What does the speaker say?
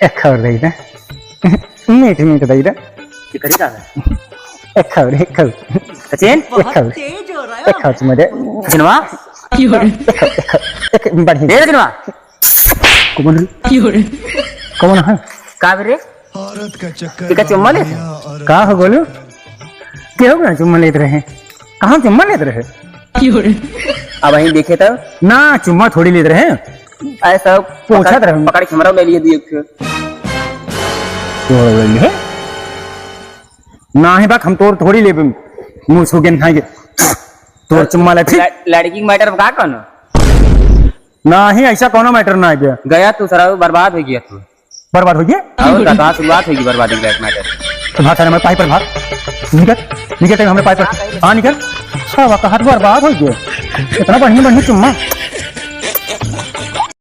एक खबर दई ना मीठ मीठ दई ना करी का एक खबर सचिन एक खबर मुझे सचिनवा एक बढ़िया दे सचिनवा कौन कौन है का रे टिका चुम्मा ले का हो बोलो क्यों ना चुम्मा लेते रहे कहाँ चुम्मा लेते रहे अब वहीं देखे तो ना चुम्मा थोड़ी लेते रहे ऐसा पूछा था पकड़ के हमरा ले लिए दिए ना है बात हम तोर थोड़ी ले मुंह छू के खाएंगे तोर चुम्मा लेते लड़की की मैटर का कौन ना ही ऐसा कौन मैटर ना है गया तू सारा बर्बाद हो गया तू बर्बाद हो गया और कहाँ शुरुआत होगी बर्बादी का मैटर तो भाग हमारे पाई पर भाग निकल निकल हमारे पाई पर हाँ निकल सब हाथ बर्बाद हो गया इतना बढ़िया बढ़िया चुम्मा